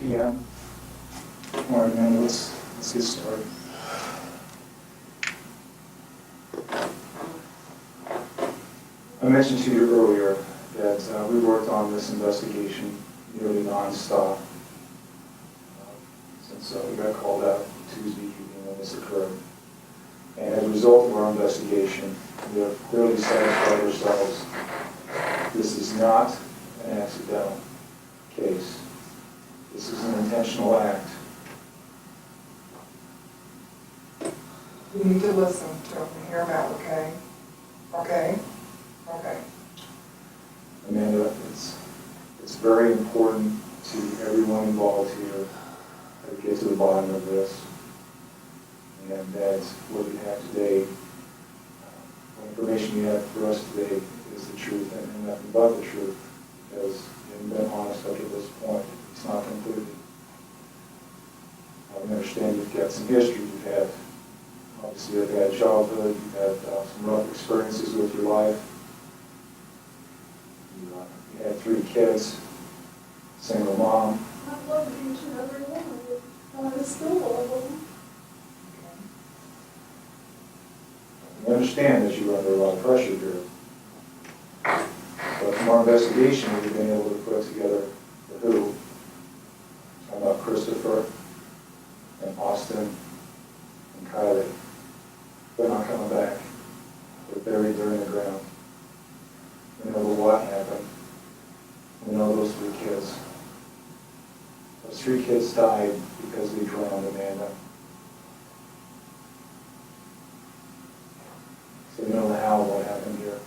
p.m. All right, man, let's get started. I mentioned to you earlier that we worked on this investigation nearly nonstop since we got called out Tuesday evening when this occurred. And as a result of our investigation, we have clearly satisfied ourselves this is not an accidental case. This is an intentional act. You need to listen to him and hear him out, okay? Okay? Okay. Amanda, it's very important to everyone involved here to get to the bottom of this. And that's what we have today. The information you have for us today is the truth and nothing but the truth, because you haven't been honest up to this point. It's not completed. I understand you've got some history. You've had, obviously, you've had childhood. You've had some rough experiences with your life. You had 3 kids, single mom. I love each and every one of them. I still love them. We understand that you're under a lot of pressure here. But from our investigation, we've been able to put together the who. Talking about Christopher and Austin and Kylie. They're not coming back. They're buried there in the ground. We know what happened. We know those 3 kids. Those 3 kids died because they drowned, Amanda. So we know the how of what happened here.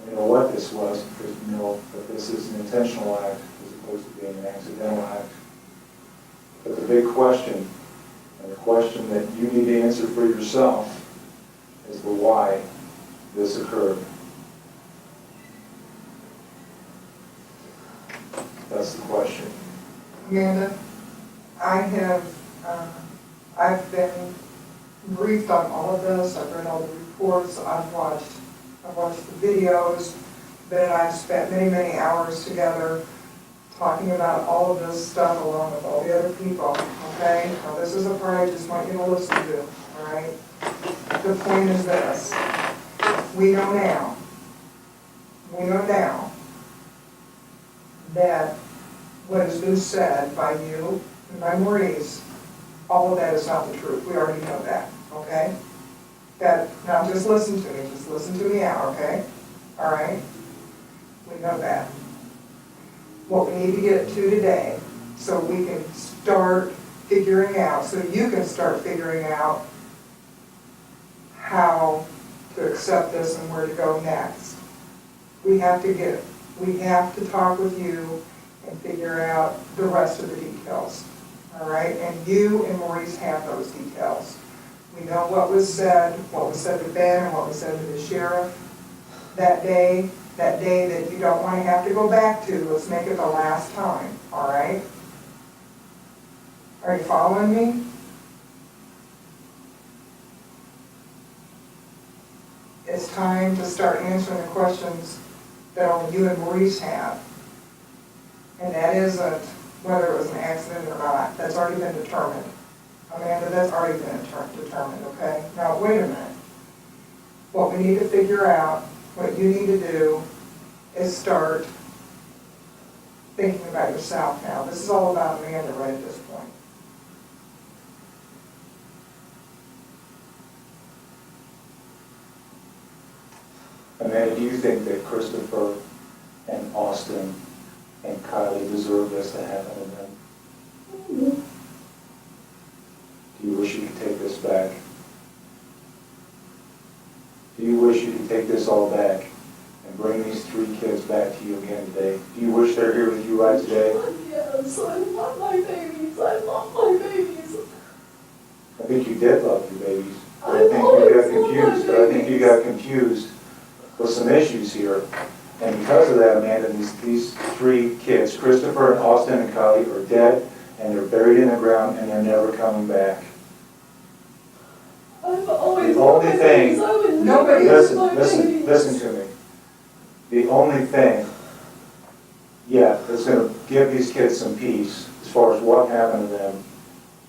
We know what this was because we know that this is an intentional act as opposed to being an accidental act. But the big question, and the question that you need to answer for yourself, is the why this occurred. That's the question. Amanda, I've been briefed on all of this. I've read all the reports. I've watched the videos. Ben and I have spent many, many hours together talking about all of this stuff along with all the other people, okay? Now, this is a part I just want you to listen to, all right? The point is this. We know now that what has been said by you and by Maurice, all of that is not the truth. We already know that, okay? Now just listen to me. Just listen to me out, okay? All right? We know that. What we need to get to today, so we can start figuring out, so you can start figuring out how to accept this and where to go next. We have to talk with you and figure out the rest of the details. All right, and you and Maurice have those details. We know what was said to Ben and what was said to the sheriff that day that you don't want to have to go back to. Let's make it the last time, all right? Are you following me? It's time to start answering the questions that only you and Maurice have. And that isn't whether it was an accident or not. That's already been determined. Amanda, that's already been determined, okay? Now, wait a minute. What we need to figure out, what you need to do, is start thinking about yourself now. This is all about Amanda right at this point. Amanda, do you think that Christopher and Austin and Kylie deserve this to happen to them? Mm-hmm. Do you wish you could take this back? Do you wish you could take this all back and bring these 3 kids back to you again today? Do you wish they're here with you right today? Yes, I love my babies. I love my babies. I think you did love your babies. But I think you got confused with some issues here. And because of that, Amanda, these 3 kids, Christopher and Austin and Kylie, are dead, and they're buried in the ground, and they're never coming back. I've always The only thing, Nobody listen to me. The only thing yet that's going to give these kids some peace as far as what happened to them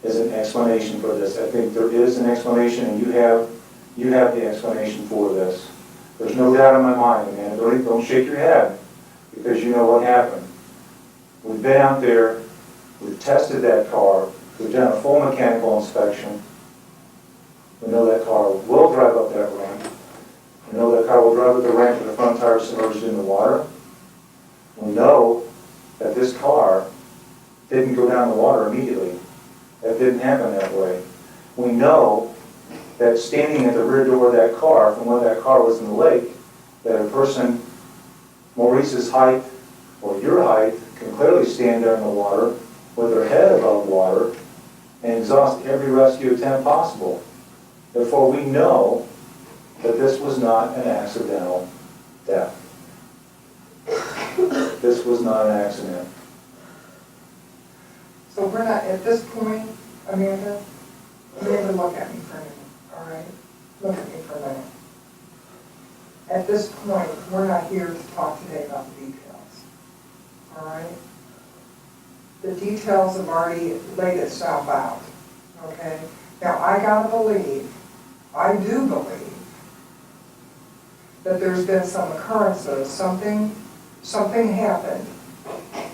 is an explanation for this. I think there is an explanation, and you have the explanation for this. There's no doubt in my mind, man. Don't shake your head, because you know what happened. We've been out there, we've tested that car, we've done a full mechanical inspection. We know that car will drive up that ramp. We know that car will drive up the ramp with the front tire submerged in the water. We know that this car didn't go down the water immediately. That didn't happen that way. We know that standing at the rear door of that car, from when that car was in the lake, that a person Maurice's height or your height can clearly stand there in the water with their head above water and exhaust every rescue attempt possible. Therefore, we know that this was not an accidental death. This was not an accident. So we're not, at this point, Amanda, look at me for a minute, all right? Look at me for a minute. At this point, we're not here to talk today about the details, all right? The details have already laid itself out, okay? Now, I do believe that there's been some occurrences, something happened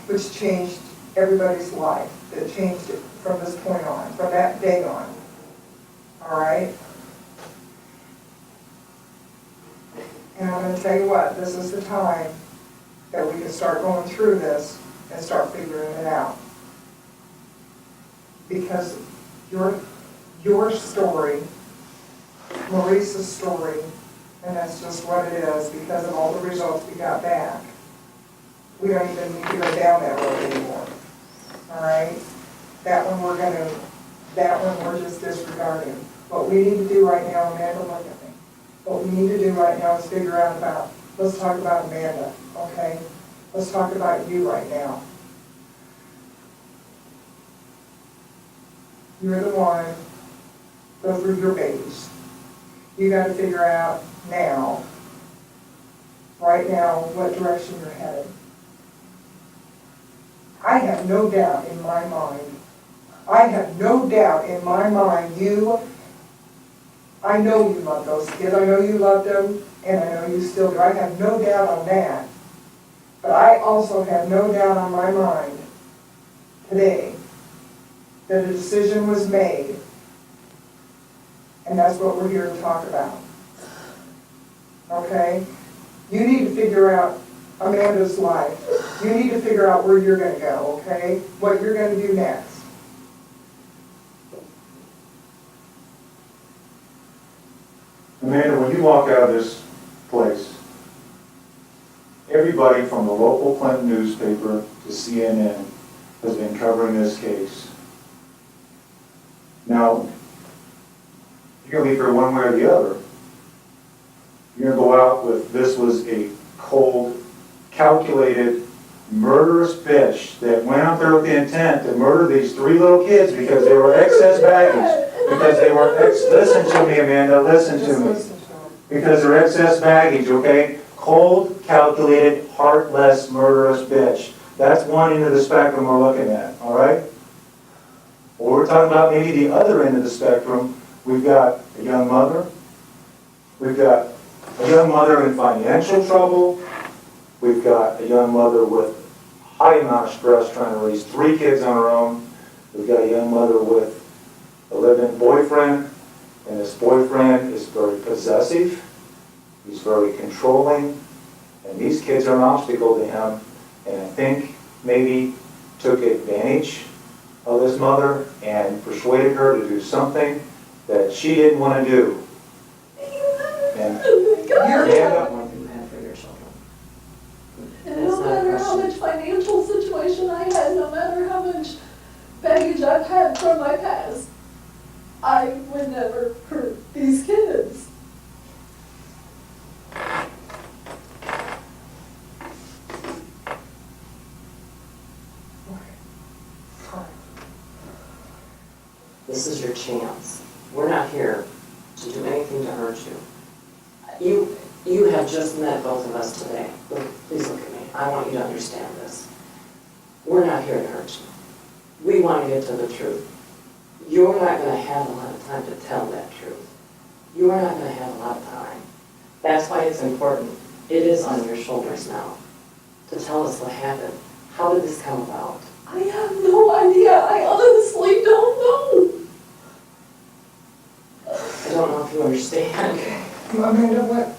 which changed everybody's life, that changed it from this point on, from that day on, all right? And I'm going to tell you what, this is the time that we can start going through this and start figuring it out. Because your story, Maurice's story, and that's just what it is because of all the results we got back. We don't even need to go down that road anymore. All right? That one we're just disregarding. What we need to do right now, Amanda, look at me. What we need to do right now is figure out let's talk about Amanda, okay? Let's talk about you right now. You're the one, those were your babies. You got to figure out now, right now, what direction you're headed. I have no doubt in my mind, I know you love those kids, I know you loved them, and I know you still do. I have no doubt on that. But I also have no doubt on my mind today that a decision was made, and that's what we're here to talk about. Okay? You need to figure out Amanda's life. You need to figure out where you're going to go, okay? What you're going to do next. Amanda, when you walk out of this place, everybody from the local Clinton newspaper to CNN has been covering this case. Now, you're going to leave here one way or the other. You're going to go out with this was a cold, calculated, murderous bitch that went out there with the intent to murder these 3 little kids because they were excess baggage. Because they were listen to me, Amanda, listen to me. Because they're excess baggage, okay? Cold, calculated, heartless, murderous bitch. That's one end of the spectrum we're looking at, all right? Well, we're talking about maybe the other end of the spectrum. We've got a young mother. We've got a young mother in financial trouble. We've got a young mother with high amount of stress trying to raise 3 kids on her own. We've got a young mother with a live-in boyfriend, and this boyfriend is very possessive. He's very controlling, and these kids are an obstacle to him, and I think maybe took advantage of this mother and persuaded her to do something that she didn't want to do. And You're one thing you have for your children. And no matter how much financial situation I had, no matter how much baggage I've had from my past, I would never hurt these kids. This is your chance. We're not here to do anything to hurt you. You have just met both of us today. Look, please look at me. I want you to understand this. We're not here to hurt you. We want to get to the truth. You're not going to have a lot of time to tell that truth. You are not going to have a lot of time. That's why it's important. It is on your shoulders now to tell us what happened. How did this come about? I have no idea. I honestly don't know. I don't know if you understand. Amanda, what?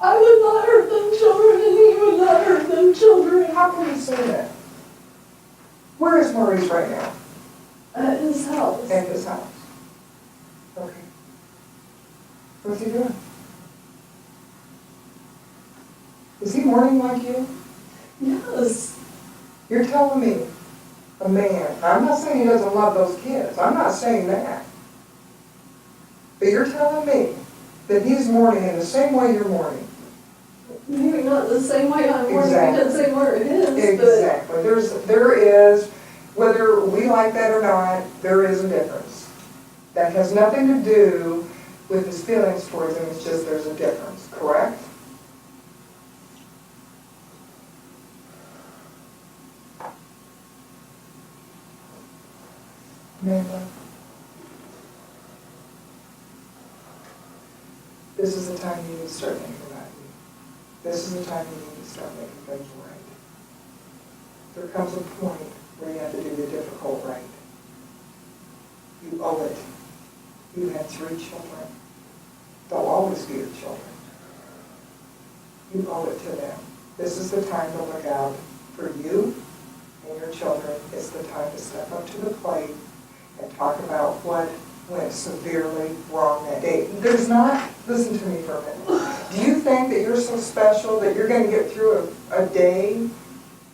I would not hurt them children, and he would not hurt them children. How can you say that? Where is Maurice right now? At his house. At his house. Okay. What's he doing? Is he mourning like you? Yes. You're telling me a man, I'm not saying he doesn't love those kids. I'm not saying that. But you're telling me that he's mourning in the same way you're mourning. Maybe not the same way I'm mourning Exactly. because they weren't his, Exactly. There is, whether we like that or not, there is a difference. That has nothing to do with his feelings towards him, it's just there's a difference, correct? Amanda, this is the time you need to start thinking about you. This is the time you need to start making things right. There comes a point where you have to do the difficult right. You owe it. You had 3 children. They'll always be your children. You owe it to them. This is the time to look out for you and your children. It's the time to step up to the plate and talk about what went severely wrong that day. There's not, listen to me for a minute. Do you think that you're so special that you're going to get through a day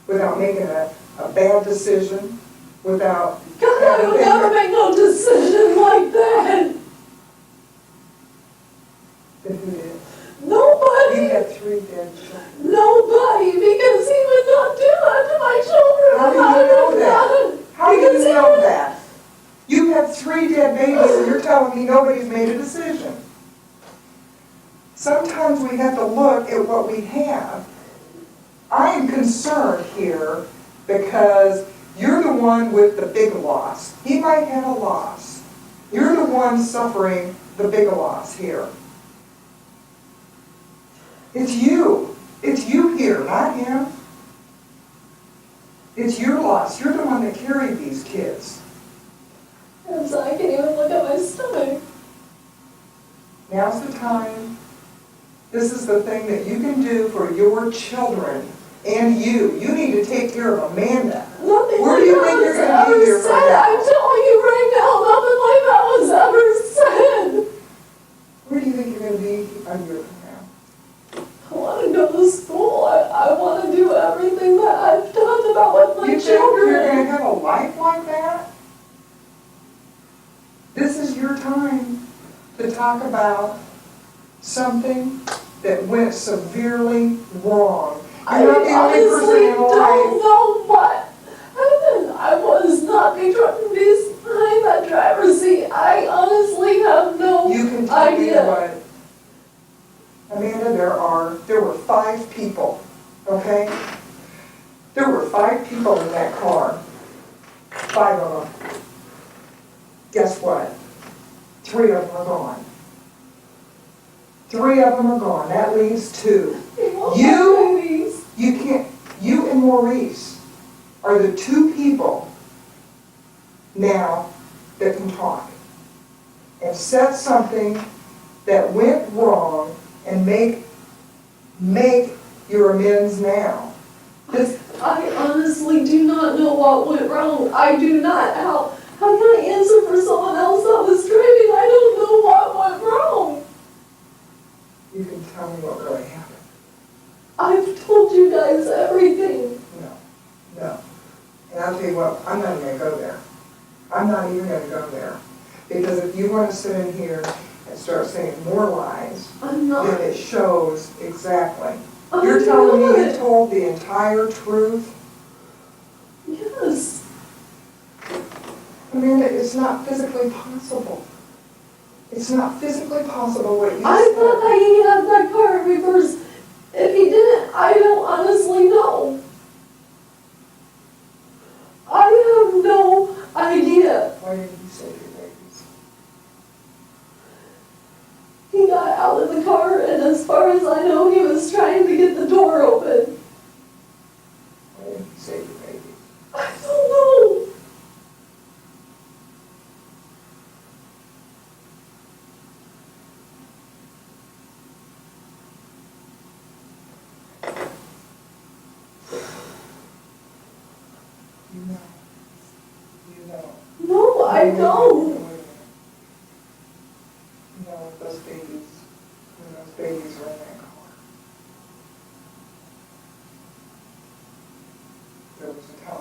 without making a bad decision, without... God, I would never make no decision like that. Then who did? Nobody. You had 3 dead children. Nobody, because he would not do that to my children. How do you know that? How do you know that? You have 3 dead babies and you're telling me nobody's made a decision. Sometimes we have to look at what we have. I am concerned here because you're the one with the big loss. He might have a loss. You're the one suffering the big loss here. It's you. It's you here, not him. It's your loss. You're the one that carried these kids. And so I can't even look at my stomach. Now's the time. This is the thing that you can do for your children and you. You need to take care of Amanda. Nothing Where like do you that think was you're going to be ever here for said. now? I'm telling you right now, nothing like that was ever said. Where do you think you're going to be a year from now? I want to go to school. I want to do everything that I've talked about with my You think you're going children. to have a life like that? This is your time to talk about something that went severely wrong. I You're not the only person honestly in don't life. know what happened. I was not behind that driver's seat. I honestly have no You can tell me idea. what. Amanda, there were 5 people, okay? There were 5 people in that car. 5 of them. Guess what? 3 of them are gone. 3 of them are gone. That leaves 2. You and Maurice are the 2 people now that can talk and set something that went wrong and make your amends now. I honestly do not know what went wrong. I do not. How can I answer for someone else that was driving? I don't know what went wrong. You can tell me what really happened. I've told you guys everything. No. And I'll tell you what, I'm not even going to go there. I'm not even going to go there. Because if you want to sit in here and start saying more lies, I'm not. then it shows exactly. I'm You're telling me you not. told the entire truth? Yes. Amanda, it's not physically possible. It's not physically possible what you I said. thought that he had that car in reverse. If he didn't, I don't honestly know. I have no idea. Why didn't you save your babies? He got out of the car, and as far as I know, he was trying to get the door open. Why didn't you save your babies? I don't know. You know. You know. No, I don't. You know, those babies, when those babies were in that car. There was a time